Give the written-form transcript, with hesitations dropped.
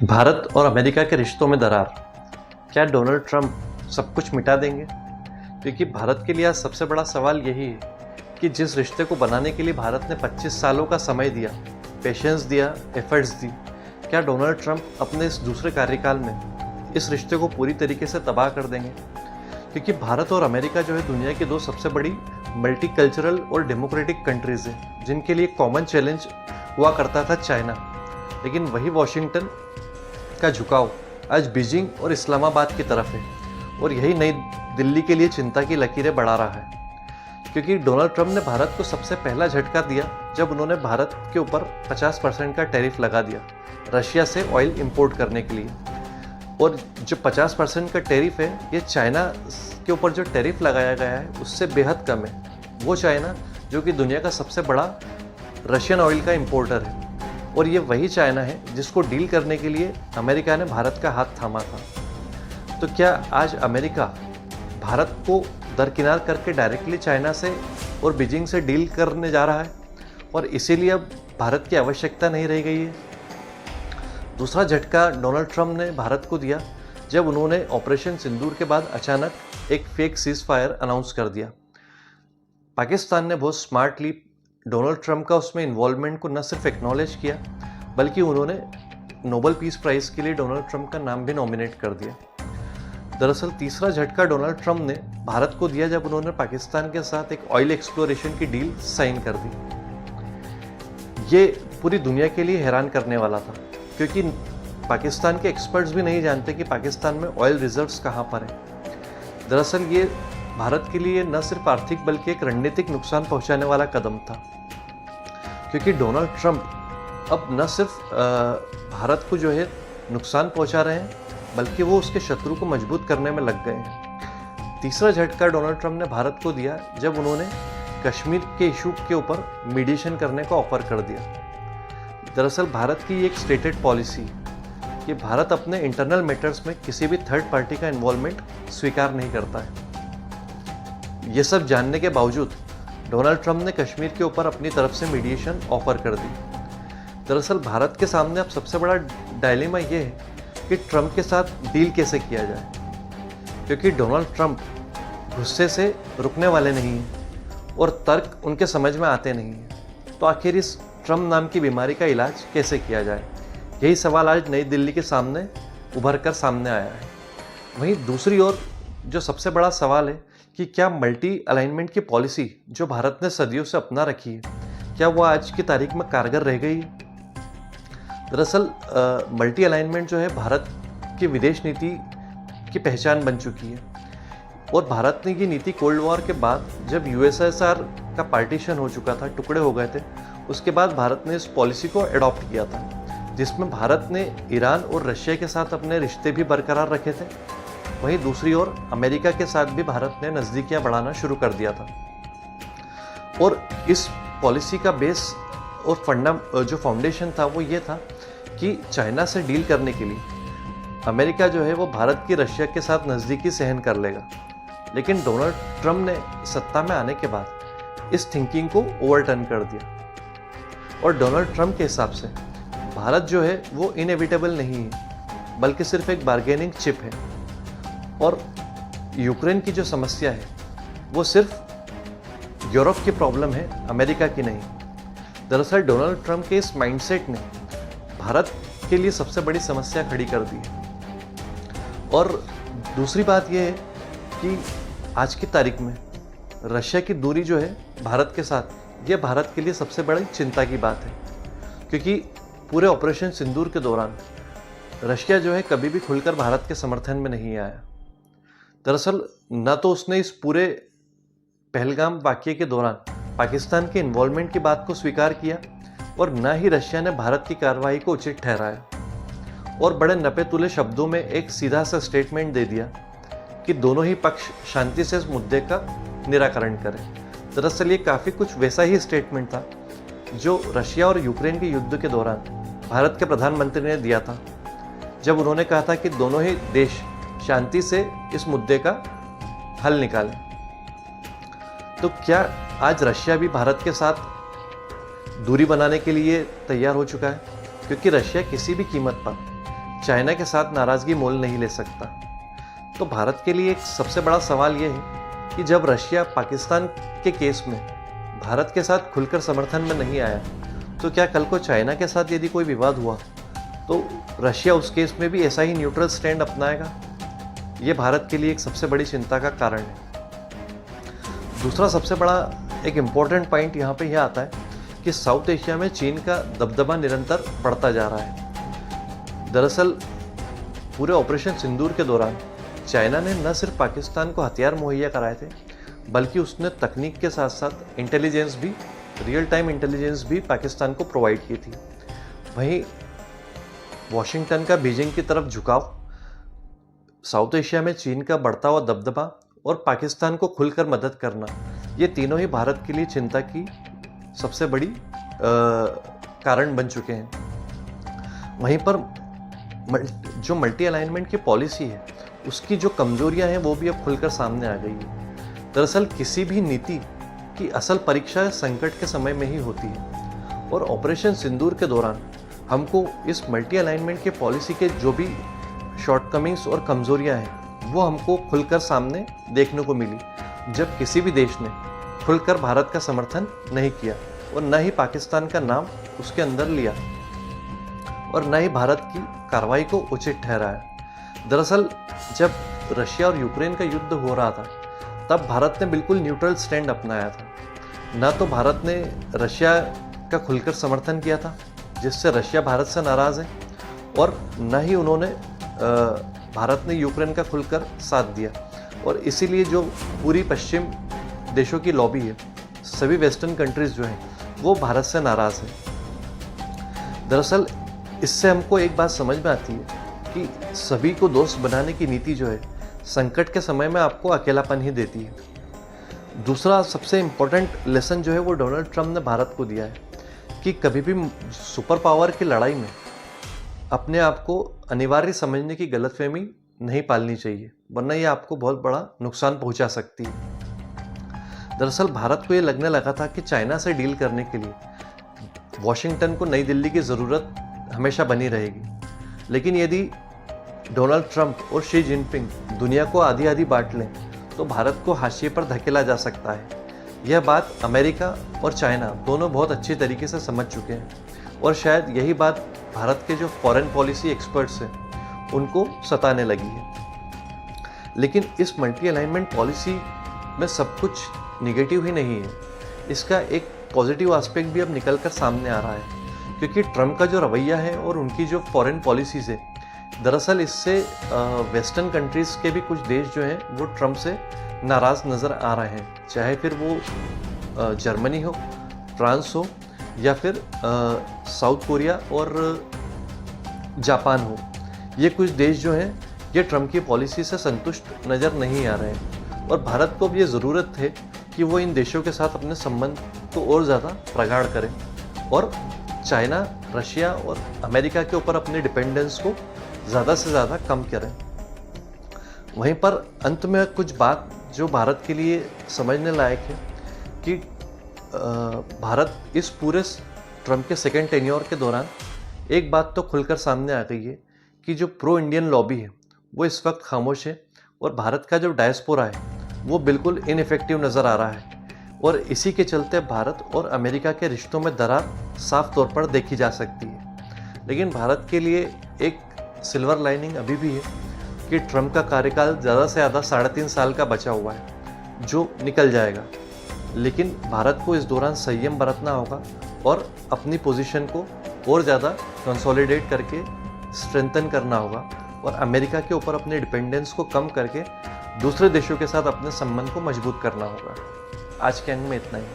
भारत और अमेरिका के रिश्तों में दरार, क्या डोनाल्ड ट्रंप सब कुछ मिटा देंगे? क्योंकि भारत के लिए आज सबसे बड़ा सवाल यही है कि जिस रिश्ते को बनाने के लिए भारत ने 25 सालों का समय दिया, पेशेंस दिया, एफर्ट्स दी, क्या डोनाल्ड ट्रंप अपने इस दूसरे कार्यकाल में इस रिश्ते को पूरी तरीके से तबाह कर देंगे? क्योंकि भारत और अमेरिका जो है दुनिया की दो सबसे बड़ी मल्टीकल्चरल और डेमोक्रेटिक कंट्रीज़ हैं, जिनके लिए कॉमन चैलेंज हुआ करता था चाइना। लेकिन वही वॉशिंगटन का झुकाव आज बीजिंग और इस्लामाबाद की तरफ है और यही नई दिल्ली के लिए चिंता की लकीरें बढ़ा रहा है। क्योंकि डोनाल्ड ट्रंप ने भारत को सबसे पहला झटका दिया जब उन्होंने भारत के ऊपर 50% का टैरिफ लगा दिया रशिया से ऑयल इंपोर्ट करने के लिए। और जो 50% का टैरिफ है, ये चाइना के ऊपर जो टैरिफ लगाया गया है उससे बेहद कम है। वो चाइना जो कि दुनिया का सबसे बड़ा रशियन ऑयल का इंपोर्टर है, और ये वही चाइना है जिसको डील करने के लिए अमेरिका ने भारत का हाथ थामा था। तो क्या आज अमेरिका भारत को दरकिनार करके डायरेक्टली चाइना से और बीजिंग से डील करने जा रहा है और इसीलिए अब भारत की आवश्यकता नहीं रह गई है? दूसरा झटका डोनाल्ड ट्रंप ने भारत को दिया जब उन्होंने ऑपरेशन सिंदूर के बाद अचानक एक फेक सीज फायर अनाउंस कर दिया। पाकिस्तान ने बहुत स्मार्टली डोनाल्ड ट्रंप का उसमें इन्वॉल्वमेंट को न सिर्फ एक्नॉलेज किया, बल्कि उन्होंने नोबेल पीस प्राइज़ के लिए डोनाल्ड ट्रंप का नाम भी नॉमिनेट कर दिया। दरअसल तीसरा झटका डोनाल्ड ट्रंप ने भारत को दिया जब उन्होंने पाकिस्तान के साथ एक ऑयल एक्सप्लोरेशन की डील साइन कर दी। ये पूरी दुनिया के लिए हैरान करने वाला था, क्योंकि पाकिस्तान के एक्सपर्ट्स भी नहीं जानते कि पाकिस्तान में ऑयल रिजर्व्स कहाँ पर हैं। दरअसल ये भारत के लिए न सिर्फ आर्थिक बल्कि एक रणनीतिक नुकसान पहुंचाने वाला कदम था, क्योंकि डोनाल्ड ट्रंप अब न सिर्फ भारत को जो है नुकसान पहुंचा रहे हैं, बल्कि वो उसके शत्रु को मजबूत करने में लग गए हैं। तीसरा झटका डोनाल्ड ट्रंप ने भारत को दिया जब उन्होंने कश्मीर के इशू के ऊपर मीडिएशन करने का ऑफर कर दिया। दरअसल भारत की एक स्टेटेड पॉलिसी कि भारत अपने इंटरनल मैटर्स में किसी भी थर्ड पार्टी का इन्वॉल्वमेंट स्वीकार नहीं करता है। ये सब जानने के बावजूद डोनाल्ड ट्रंप ने कश्मीर के ऊपर अपनी तरफ से मीडिएशन ऑफर कर दी। दरअसल भारत के सामने अब सबसे बड़ा डायलेमा ये है कि ट्रंप के साथ डील कैसे किया जाए, क्योंकि डोनाल्ड ट्रंप गुस्से से रुकने वाले नहीं हैं और तर्क उनके समझ में आते नहीं हैं। तो आखिर इस ट्रंप नाम की बीमारी का इलाज कैसे किया जाए, यही सवाल आज नई दिल्ली के सामने उभर कर सामने आया है। वहीं दूसरी ओर जो सबसे बड़ा सवाल है कि क्या मल्टी अलाइनमेंट की पॉलिसी जो भारत ने सदियों से अपना रखी है, क्या वो आज की तारीख में कारगर रह गई है? दरअसल मल्टी अलाइनमेंट जो है भारत की विदेश नीति की पहचान बन चुकी है, और भारत ने ये नीति कोल्ड वॉर के बाद जब यूएसएसआर का पार्टीशन हो चुका था, टुकड़े हो गए थे, उसके बाद भारत ने इस पॉलिसी को एडॉप्ट किया था, जिसमें भारत ने ईरान और रशिया के साथ अपने रिश्ते भी बरकरार रखे थे। वहीं दूसरी ओर अमेरिका के साथ भी भारत ने नज़दीकियां बढ़ाना शुरू कर दिया था। और इस पॉलिसी का बेस और जो फाउंडेशन था वो ये था कि चाइना से डील करने के लिए अमेरिका जो है वो भारत की रशिया के साथ नज़दीकी सहन कर लेगा। लेकिन डोनाल्ड ट्रंप ने सत्ता में आने के बाद इस थिंकिंग को ओवरटर्न कर दिया, और डोनाल्ड ट्रंप के हिसाब से भारत जो है वो इनएविटेबल नहीं है, बल्कि सिर्फ एक बार्गेनिंग चिप है। और यूक्रेन की जो समस्या है वो सिर्फ यूरोप की प्रॉब्लम है, अमेरिका की नहीं। दरअसल डोनाल्ड ट्रंप के इस माइंडसेट ने भारत के लिए सबसे बड़ी समस्या खड़ी कर दी है। और दूसरी बात यह है कि आज की तारीख में रशिया की दूरी जो है भारत के साथ, ये भारत के लिए सबसे बड़ी चिंता की बात है, क्योंकि पूरे ऑपरेशन सिंदूर के दौरान रशिया जो है कभी भी खुलकर भारत के समर्थन में नहीं आया। दरअसल न तो उसने इस पूरे पहलगाम वाक़ये के दौरान पाकिस्तान के इन्वॉल्वमेंट की बात को स्वीकार किया, और न ही रशिया ने भारत की कार्रवाई को उचित ठहराया, और बड़े नपे तुले शब्दों में एक सीधा सा स्टेटमेंट दे दिया कि दोनों ही पक्ष शांति से इस मुद्दे का निराकरण करें। दरअसल ये काफ़ी कुछ वैसा ही स्टेटमेंट था जो रशिया और यूक्रेन के युद्ध के दौरान भारत के प्रधानमंत्री ने दिया था, जब उन्होंने कहा था कि दोनों ही देश शांति से इस मुद्दे का हल निकालें। तो क्या आज रशिया भी भारत के साथ दूरी बनाने के लिए तैयार हो चुका है, क्योंकि रशिया किसी भी कीमत पर चाइना के साथ नाराज़गी मोल नहीं ले सकता। तो भारत के लिए एक सबसे बड़ा सवाल यह है कि जब रशिया पाकिस्तान के केस में भारत के साथ खुलकर समर्थन में नहीं आया, तो क्या कल को चाइना के साथ यदि कोई विवाद हुआ तो रशिया उस केस में भी ऐसा ही न्यूट्रल स्टैंड अपनाएगा? ये भारत के लिए एक सबसे बड़ी चिंता का कारण है। दूसरा सबसे बड़ा एक इम्पॉर्टेंट पॉइंट यहाँ पे यह आता है कि साउथ एशिया में चीन का दबदबा निरंतर बढ़ता जा रहा है। दरअसल पूरे ऑपरेशन सिंदूर के दौरान चाइना ने न सिर्फ पाकिस्तान को हथियार मुहैया कराए थे, बल्कि उसने तकनीक के साथ साथ इंटेलिजेंस भी, रियल टाइम इंटेलिजेंस भी पाकिस्तान को प्रोवाइड की थी। वहीं वॉशिंगटन का बीजिंग की तरफ झुकाव, साउथ एशिया में चीन का बढ़ता हुआ दबदबा और पाकिस्तान को खुलकर मदद करना, ये तीनों ही भारत के लिए चिंता की सबसे बड़ी कारण बन चुके हैं। वहीं पर जो मल्टी अलाइनमेंट की पॉलिसी है, उसकी जो कमजोरियां हैं वो भी अब खुलकर सामने आ गई है। दरअसल किसी भी नीति की असल परीक्षा संकट के समय में ही होती है, और ऑपरेशन सिंदूर के दौरान हमको इस मल्टी अलाइनमेंट के पॉलिसी के जो भी शॉर्टकमिंग्स और कमजोरियां हैं वो हमको खुलकर सामने देखने को मिली, जब किसी भी देश ने खुलकर भारत का समर्थन नहीं किया और न ही पाकिस्तान का नाम उसके अंदर लिया और न ही भारत की कार्रवाई को उचित ठहराया। दरअसल जब रशिया और यूक्रेन का युद्ध हो रहा था, तब भारत ने बिल्कुल न्यूट्रल स्टैंड अपनाया था। न तो भारत ने रशिया का खुलकर समर्थन किया था, जिससे रशिया भारत से नाराज़ है, और न ही उन्होंने भारत ने यूक्रेन का खुलकर साथ दिया। और इसीलिए जो पूरी पश्चिम देशों की लॉबी है, सभी वेस्टर्न कंट्रीज़ जो हैं वो भारत से नाराज़ हैं। दरअसल इससे हमको एक बात समझ में आती है कि सभी को दोस्त बनाने की नीति जो है संकट के समय में आपको अकेलापन ही देती है। दूसरा सबसे इम्पोर्टेंट लेसन जो है वो डोनाल्ड ट्रंप ने भारत को दिया है कि कभी भी सुपर पावर की लड़ाई में अपने आप को अनिवार्य समझने की गलतफहमी नहीं पालनी चाहिए, वरना ये आपको बहुत बड़ा नुकसान पहुंचा सकती है। दरअसल भारत को ये लगने लगा था कि चाइना से डील करने के लिए वॉशिंगटन को नई दिल्ली की ज़रूरत हमेशा बनी रहेगी, लेकिन यदि डोनाल्ड ट्रंप और शी जिनपिंग दुनिया को आधी आधी बांट लें तो भारत को हाशिए पर धकेला जा सकता है। यह बात अमेरिका और चाइना दोनों बहुत अच्छी तरीके से समझ चुके हैं, और शायद यही बात भारत के जो फॉरेन पॉलिसी एक्सपर्ट्स हैं उनको सताने लगी है। लेकिन इस मल्टी अलाइनमेंट पॉलिसी में सब कुछ निगेटिव ही नहीं है, इसका एक पॉजिटिव एस्पेक्ट भी अब निकल कर सामने आ रहा है, क्योंकि ट्रंप का जो रवैया है और उनकी जो फॉरेन पॉलिसीज़ है, दरअसल इससे वेस्टर्न कंट्रीज़ के भी कुछ देश जो हैं वो ट्रंप से नाराज़ नज़र आ रहे हैं, चाहे फिर वो जर्मनी हो, फ्रांस हो, या फिर साउथ कोरिया और जापान हो। ये कुछ देश जो हैं ये ट्रंप की पॉलिसी से संतुष्ट नज़र नहीं आ रहे हैं, और भारत को अब ये ज़रूरत है कि वो इन देशों के साथ अपने संबंध को और ज़्यादा प्रगाढ़ करें और चाइना, रशिया और अमेरिका के ऊपर अपने डिपेंडेंस को ज़्यादा से ज़्यादा कम करें। वहीं पर अंत में कुछ बात जो भारत के लिए समझने लायक है कि भारत इस पूरे ट्रंप के सेकेंड टेन्योर के दौरान एक बात तो खुलकर सामने आ गई है कि जो प्रो इंडियन लॉबी है वो इस वक्त खामोश है, और भारत का जो डायस्पोरा है वो बिल्कुल इनइफेक्टिव नज़र आ रहा है, और इसी के चलते भारत और अमेरिका के रिश्तों में दरार साफ तौर पर देखी जा सकती है। लेकिन भारत के लिए एक सिल्वर लाइनिंग अभी भी है कि ट्रंप का कार्यकाल ज़्यादा से ज़्यादा 3.5 साल का बचा हुआ है, जो निकल जाएगा। लेकिन भारत को इस दौरान संयम बरतना होगा और अपनी पोजीशन को और ज़्यादा कंसोलिडेट करके स्ट्रेंथन करना होगा, और अमेरिका के ऊपर अपने डिपेंडेंस को कम करके दूसरे देशों के साथ अपने संबंध को मजबूत करना होगा। आज के अंक में इतना ही।